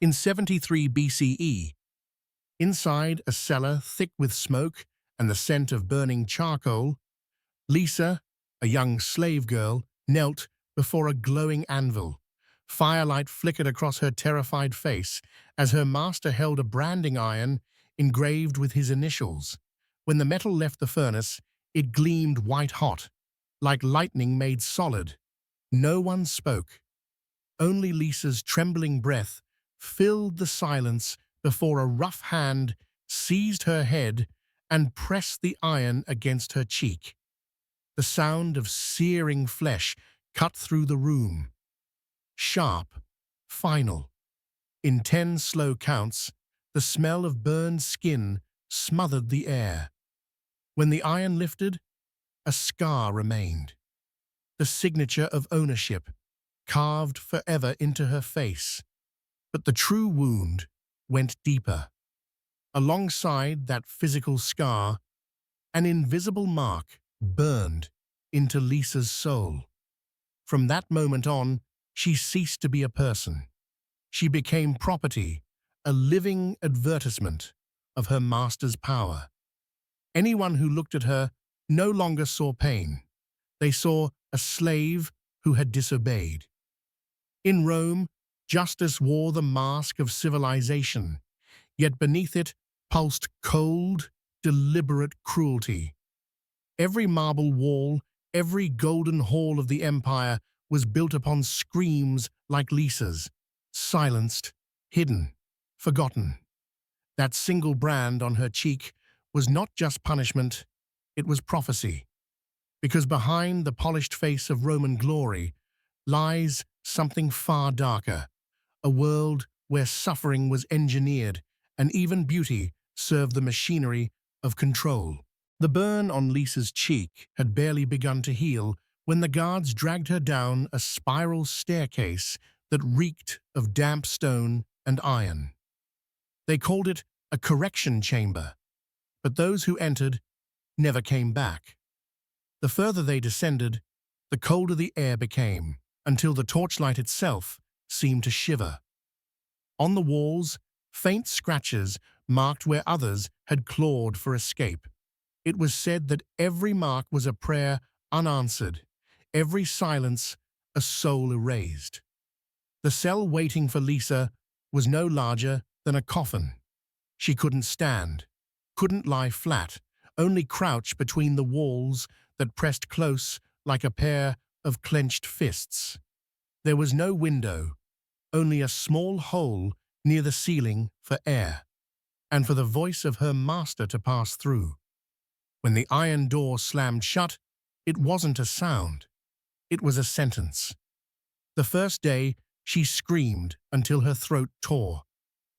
In 73 BCE, inside a cellar thick with smoke and the scent of burning charcoal, Lisa, a young slave girl, knelt before a glowing anvil. Firelight flickered across her terrified face as her master held a branding iron engraved with his initials. When the metal left the furnace, it gleamed white-hot, like lightning made solid. No one spoke. Only Lisa's trembling breath filled the silence before a rough hand seized her head and pressed the iron against her cheek. The sound of searing flesh cut through the room. Sharp, final. In 10 slow counts, the smell of burned skin smothered the air. When the iron lifted, a scar remained. The signature of ownership, carved forever into her face. But the true wound went deeper. Alongside that physical scar, an invisible mark burned into Lisa's soul. From that moment on, she ceased to be a person. She became property, a living advertisement of her master's power. Anyone who looked at her no longer saw pain. They saw a slave who had disobeyed. In Rome, justice wore the mask of civilization, yet beneath it pulsed cold, deliberate cruelty. Every marble wall, every golden hall of the empire was built upon screams like Lisa's, silenced, hidden, forgotten. That single brand on her cheek was not just punishment, it was prophecy. Because behind the polished face of Roman glory lies something far darker, a world where suffering was engineered and even beauty served the machinery of control. The burn on Lisa's cheek had barely begun to heal when the guards dragged her down a spiral staircase that reeked of damp stone and iron. They called it a correction chamber, but those who entered never came back. The further they descended, the colder the air became, until the torchlight itself seemed to shiver. On the walls, faint scratches marked where others had clawed for escape. It was said that every mark was a prayer unanswered, every silence a soul erased. The cell waiting for Lisa was no larger than a coffin. She couldn't stand, couldn't lie flat, only crouch between the walls that pressed close like a pair of clenched fists. There was no window, only a small hole near the ceiling for air, and for the voice of her master to pass through. When the iron door slammed shut, it wasn't a sound. It was a sentence. The first day, she screamed until her throat tore.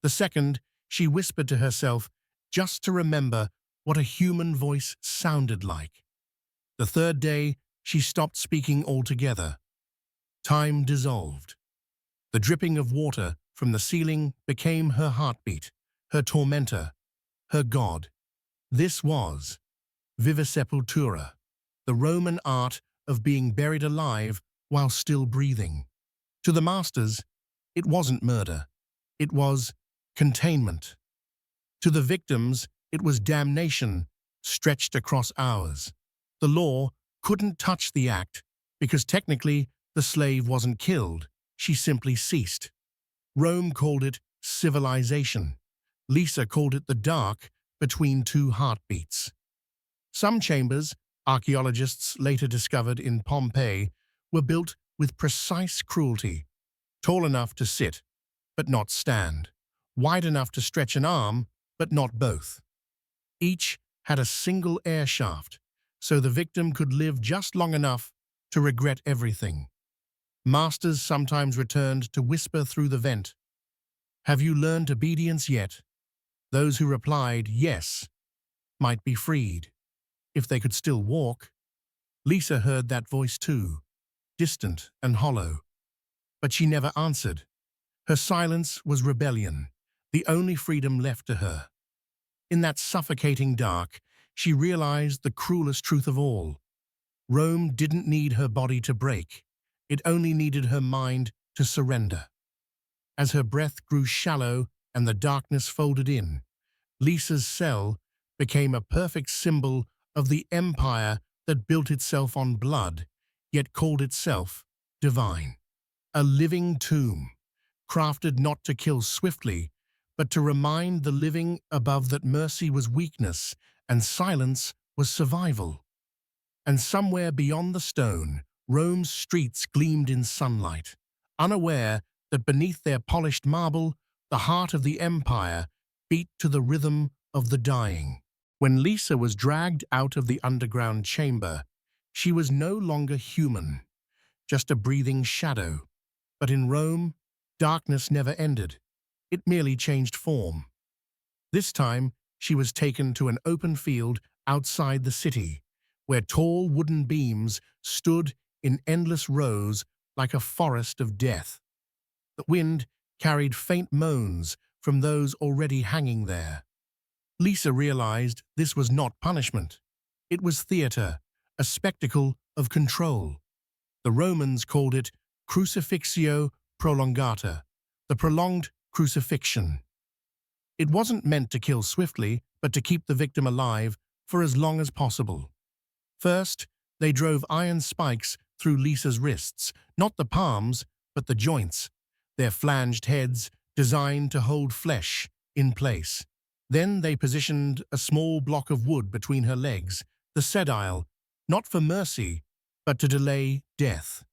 The second, she whispered to herself just to remember what a human voice sounded like. The third day, she stopped speaking altogether. Time dissolved. The dripping of water from the ceiling became her heartbeat, her tormentor, her god. This was Viva Sepultura, the Roman art of being buried alive while still breathing. To the masters, it wasn't murder. It was containment. To the victims, it was damnation stretched across hours. The law couldn't touch the act because technically the slave wasn't killed, she simply ceased. Rome called it civilization. Lisa called it the dark between two heartbeats. Some chambers, archaeologists later discovered in Pompeii, were built with precise cruelty, tall enough to sit, but not stand, wide enough to stretch an arm, but not both. Each had a single air shaft, so the victim could live just long enough to regret everything. Masters sometimes returned to whisper through the vent, "Have you learned obedience yet?" Those who replied, "Yes," might be freed, if they could still walk. Lisa heard that voice too, distant and hollow. But she never answered. Her silence was rebellion, the only freedom left to her. In that suffocating dark, she realized the cruelest truth of all. Rome didn't need her body to break. It only needed her mind to surrender. As her breath grew shallow and the darkness folded in, Lisa's cell became a perfect symbol of the empire that built itself on blood, yet called itself divine. A living tomb, crafted not to kill swiftly, but to remind the living above that mercy was weakness and silence was survival. And somewhere beyond the stone, Rome's streets gleamed in sunlight, unaware that beneath their polished marble, the heart of the empire beat to the rhythm of the dying. When Lisa was dragged out of the underground chamber, she was no longer human, just a breathing shadow. But in Rome, darkness never ended. It merely changed form. This time, she was taken to an open field outside the city, where tall wooden beams stood in endless rows like a forest of death. The wind carried faint moans from those already hanging there. Lisa realized this was not punishment. It was theater, a spectacle of control. The Romans called it crucifixio prolongata, the prolonged crucifixion. It wasn't meant to kill swiftly, but to keep the victim alive for as long as possible. First, they drove iron spikes through Lisa's wrists, not the palms, but the joints, their flanged heads designed to hold flesh in place. Then they positioned a small block of wood between her legs, the sedile, not for mercy, but to delay death.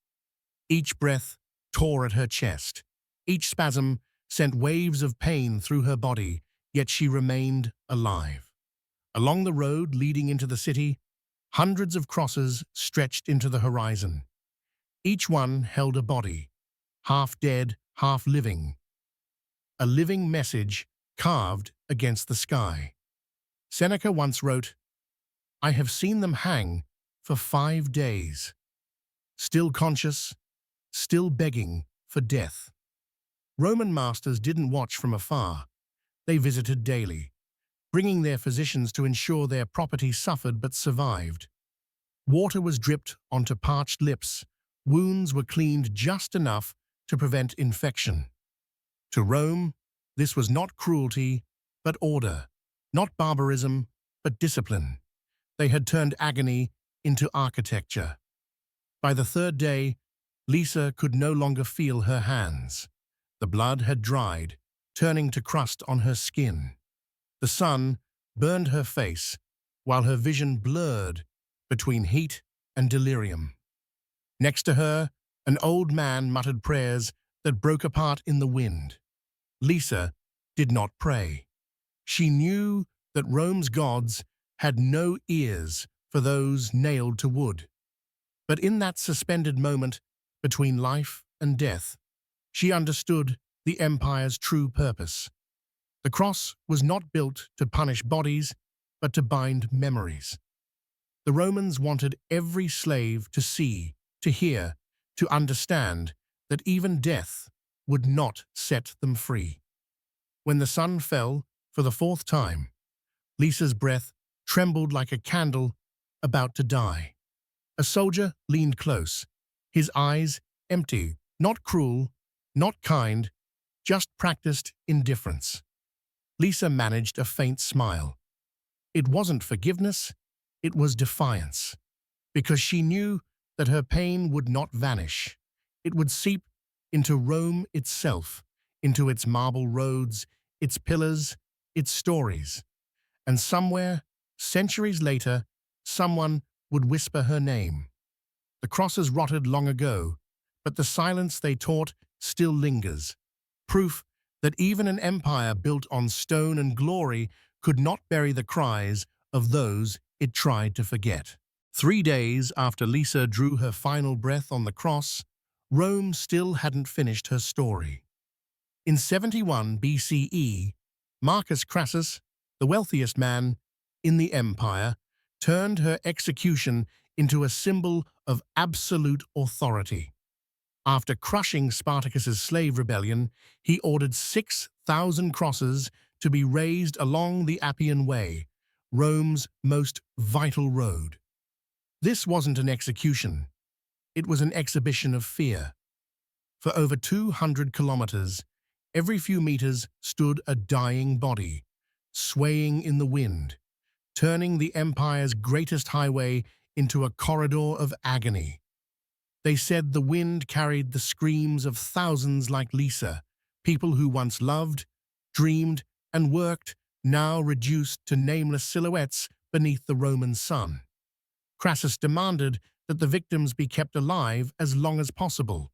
Each breath tore at her chest. Each spasm sent waves of pain through her body, yet she remained alive. Along the road leading into the city, hundreds of crosses stretched into the horizon. Each one held a body, half dead, half living. A living message carved against the sky. Seneca once wrote, "I have seen them hang for 5 days, still conscious, still begging for death." Roman masters didn't watch from afar. They visited daily, bringing their physicians to ensure their property suffered but survived. Water was dripped onto parched lips. Wounds were cleaned just enough to prevent infection. To Rome, this was not cruelty, but order, not barbarism, but discipline. They had turned agony into architecture. By the 3rd day, Lisa could no longer feel her hands. The blood had dried, turning to crust on her skin. The sun burned her face, while her vision blurred between heat and delirium. Next to her, an old man muttered prayers that broke apart in the wind. Lisa did not pray. She knew that Rome's gods had no ears for those nailed to wood. But in that suspended moment between life and death, she understood the empire's true purpose. The cross was not built to punish bodies, but to bind memories. The Romans wanted every slave to see, to hear, to understand that even death would not set them free. When the sun fell for the 4th time, Lisa's breath trembled like a candle about to die. A soldier leaned close, his eyes empty, not cruel, not kind, just practiced indifference. Lisa managed a faint smile. It wasn't forgiveness, it was defiance, because she knew that her pain would not vanish. It would seep into Rome itself, into its marble roads, its pillars, its stories. And somewhere, centuries later, someone would whisper her name. The crosses rotted long ago, but the silence they taught still lingers. Proof that even an empire built on stone and glory could not bury the cries of those it tried to forget. 3 days after Lisa drew her final breath on the cross, Rome still hadn't finished her story. In 71 B.C.E., Marcus Crassus, the wealthiest man in the empire, turned her execution into a symbol of absolute authority. After crushing Spartacus's slave rebellion, he ordered 6,000 crosses to be raised along the Appian Way, Rome's most vital road. This wasn't an execution. It was an exhibition of fear. For over 200 kilometers, Every few meters stood a dying body, swaying in the wind, turning the empire's greatest highway into a corridor of agony. They said the wind carried the screams of thousands like Lisa, people who once loved, dreamed, and worked, now reduced to nameless silhouettes beneath the Roman sun. Crassus demanded that the victims be kept alive as long as possible.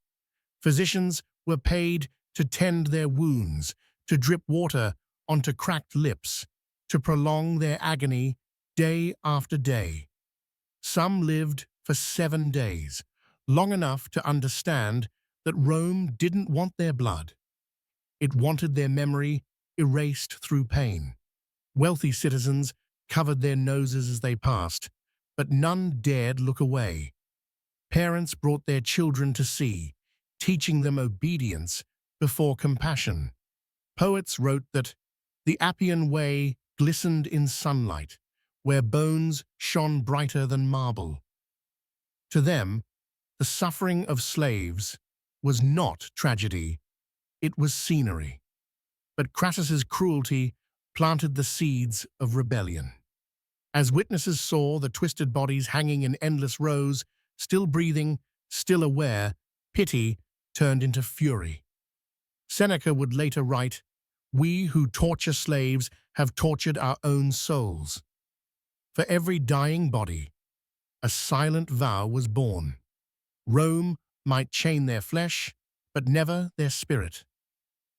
Physicians were paid to tend their wounds, to drip water onto cracked lips, to prolong their agony day after day. Some lived for 7 days, long enough to understand that Rome didn't want their blood. It wanted their memory erased through pain. Wealthy citizens covered their noses as they passed, but none dared look away. Parents brought their children to see, teaching them obedience before compassion. Poets wrote that the Appian Way glistened in sunlight, where bones shone brighter than marble. To them, the suffering of slaves was not tragedy, it was scenery. But Crassus's cruelty planted the seeds of rebellion. As witnesses saw the twisted bodies hanging in endless rows, still breathing, still aware, pity turned into fury. Seneca would later write, "We who torture slaves have tortured our own souls." For every dying body, a silent vow was born. Rome might chain their flesh, but never their spirit.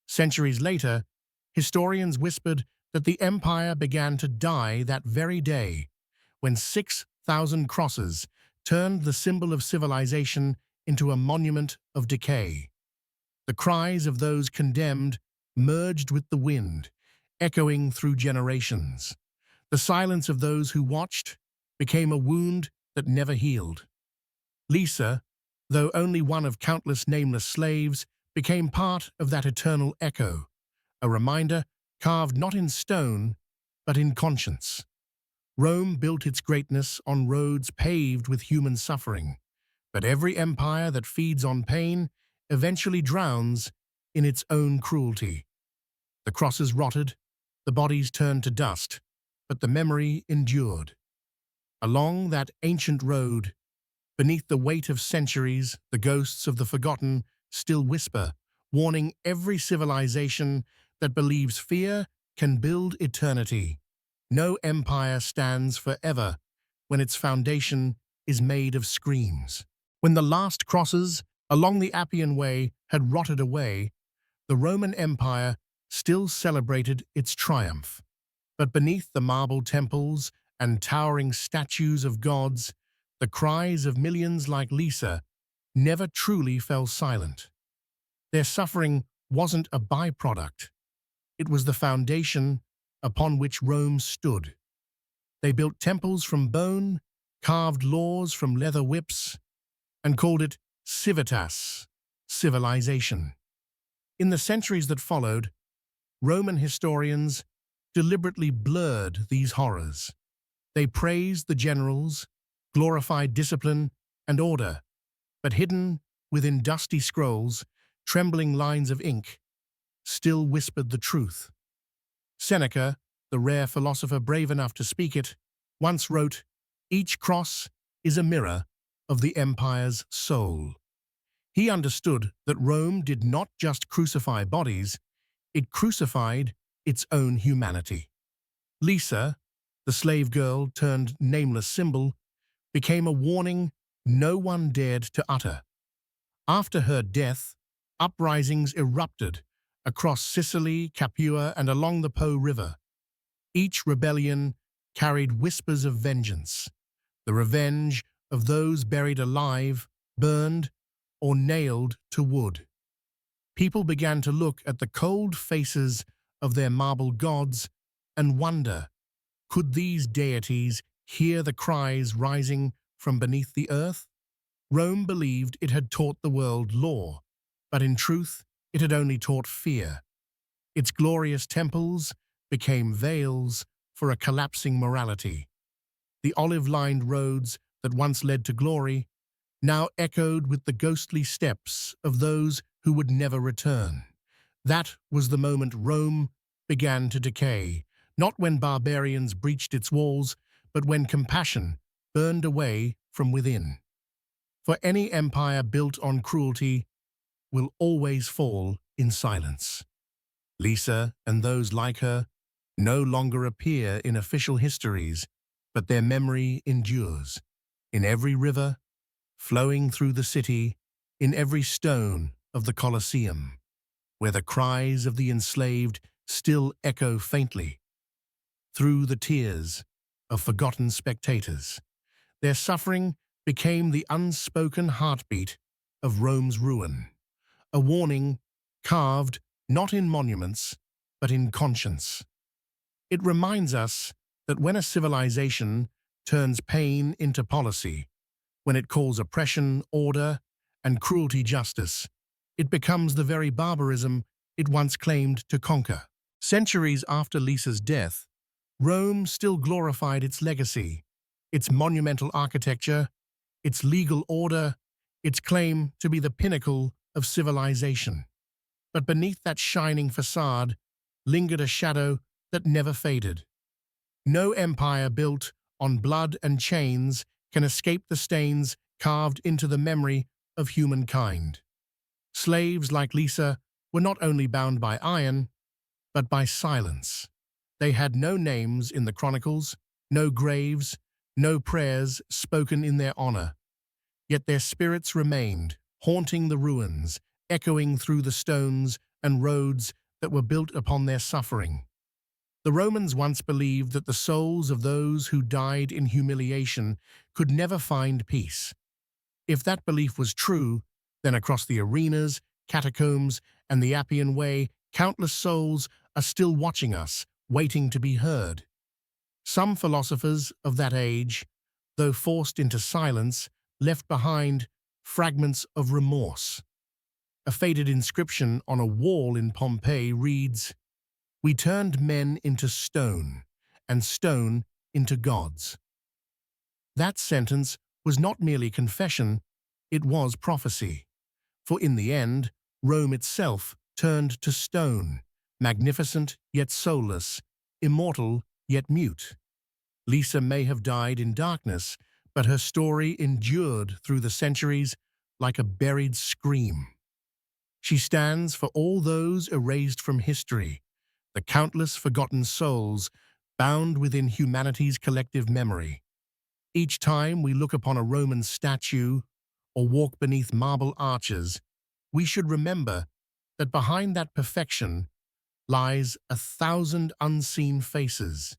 Centuries later, historians whispered that the empire began to die that very day, when 6,000 crosses turned the symbol of civilization into a monument of decay. The cries of those condemned merged with the wind, echoing through generations. The silence of those who watched became a wound that never healed. Lisa, though only one of countless nameless slaves, became part of that eternal echo, a reminder carved not in stone, but in conscience. Rome built its greatness on roads paved with human suffering, but every empire that feeds on pain eventually drowns in its own cruelty. The crosses rotted, the bodies turned to dust, but the memory endured. Along that ancient road, beneath the weight of centuries, the ghosts of the forgotten still whisper, warning every civilization that believes fear can build eternity. No empire stands forever when its foundation is made of screams. When the last crosses along the Appian Way had rotted away, the Roman Empire still celebrated its triumph. But beneath the marble temples and towering statues of gods, the cries of millions like Lisa never truly fell silent. Their suffering wasn't a byproduct. It was the foundation upon which Rome stood. They built temples from bone, carved laws from leather whips, and called it civitas, civilization. In the centuries that followed, Roman historians deliberately blurred these horrors. They praised the generals, glorified discipline and order, but hidden within dusty scrolls, trembling lines of ink, still whispered the truth. Seneca, the rare philosopher brave enough to speak it, once wrote, "Each cross is a mirror of the empire's soul." He understood that Rome did not just crucify bodies, it crucified its own humanity. Lisa, the slave girl turned nameless symbol, became a warning no one dared to utter. After her death, uprisings erupted across Sicily, Capua, and along the Po River. Each rebellion carried whispers of vengeance, the revenge of those buried alive, burned, or nailed to wood. People began to look at the cold faces of their marble gods and wonder, could these deities hear the cries rising from beneath the earth? Rome believed it had taught the world law, but in truth, it had only taught fear. Its glorious temples became veils for a collapsing morality. The olive-lined roads that once led to glory now echoed with the ghostly steps of those who would never return. That was the moment Rome began to decay, not when barbarians breached its walls, but when compassion burned away from within. For any empire built on cruelty will always fall in silence. Lisa and those like her no longer appear in official histories, but their memory endures. In every river, flowing through the city, in every stone of the Colosseum, where the cries of the enslaved still echo faintly through the tears of forgotten spectators. Their suffering became the unspoken heartbeat of Rome's ruin, a warning carved not in monuments, but in conscience. It reminds us that when a civilization turns pain into policy, when it calls oppression order and cruelty justice, it becomes the very barbarism it once claimed to conquer. Centuries after Lisa's death, Rome still glorified its legacy, its monumental architecture, its legal order, its claim to be the pinnacle of civilization. But beneath that shining facade lingered a shadow that never faded. No empire built on blood and chains can escape the stains carved into the memory of humankind. Slaves like Lisa were not only bound by iron, but by silence. They had no names in the chronicles, no graves, no prayers spoken in their honor. Yet their spirits remained, haunting the ruins, echoing through the stones and roads that were built upon their suffering. The Romans once believed that the souls of those who died in humiliation could never find peace. If that belief was true, then across the arenas, catacombs, and the Appian Way, countless souls are still watching us, waiting to be heard. Some philosophers of that age, though forced into silence, left behind fragments of remorse. A faded inscription on a wall in Pompeii reads, "We turned men into stone, and stone into gods." That sentence was not merely confession, it was prophecy. For in the end, Rome itself turned to stone, magnificent yet soulless, immortal yet mute. Lisa may have died in darkness, but her story endured through the centuries like a buried scream. She stands for all those erased from history, the countless forgotten souls bound within humanity's collective memory. Each time we look upon a Roman statue or walk beneath marble arches, we should remember that behind that perfection lies 1,000 unseen faces,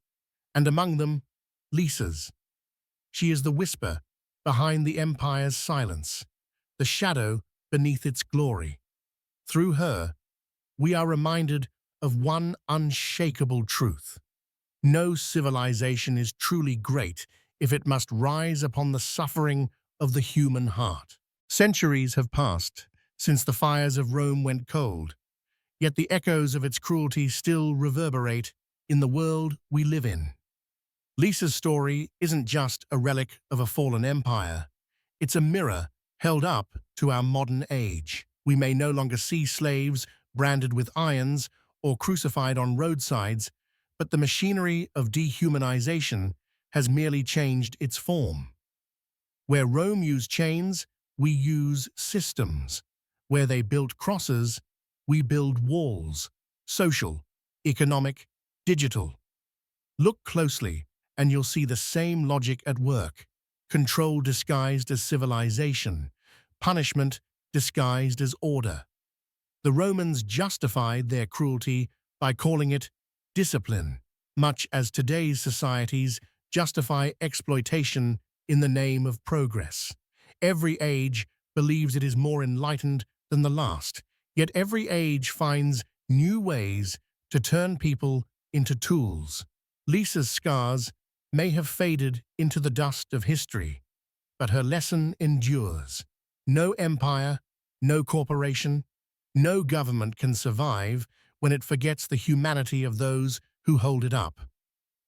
and among them, Lisa's. She is the whisper behind the empire's silence, the shadow beneath its glory. Through her, we are reminded of one unshakable truth. No civilization is truly great if it must rise upon the suffering of the human heart. Centuries have passed since the fires of Rome went cold, yet the echoes of its cruelty still reverberate in the world we live in. Lisa's story isn't just a relic of a fallen empire, it's a mirror held up to our modern age. We may no longer see slaves branded with irons or crucified on roadsides, but the machinery of dehumanization has merely changed its form. Where Rome used chains, we use systems. Where they built crosses, we build walls, social, economic, digital. Look closely, and you'll see the same logic at work. Control disguised as civilization, punishment disguised as order. The Romans justified their cruelty by calling it discipline, much as today's societies justify exploitation in the name of progress. Every age believes it is more enlightened than the last, yet every age finds new ways to turn people into tools. Lisa's scars may have faded into the dust of history, but her lesson endures. No empire, no corporation, no government can survive when it forgets the humanity of those who hold it up.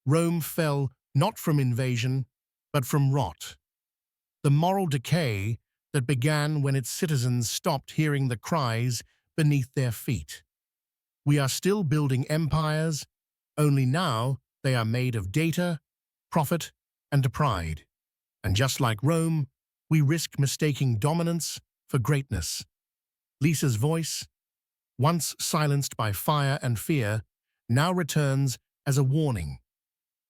Rome fell not from invasion, but from rot. The moral decay that began when its citizens stopped hearing the cries beneath their feet. We are still building empires, only now they are made of data, profit, and pride. And just like Rome, we risk mistaking dominance for greatness. Lisa's voice, once silenced by fire and fear, now returns as a warning.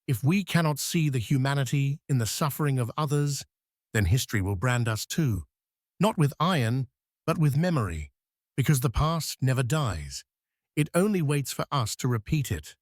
If we cannot see the humanity in the suffering of others, then history will brand us too, not with iron, but with memory, because the past never dies. It only waits for us to repeat it.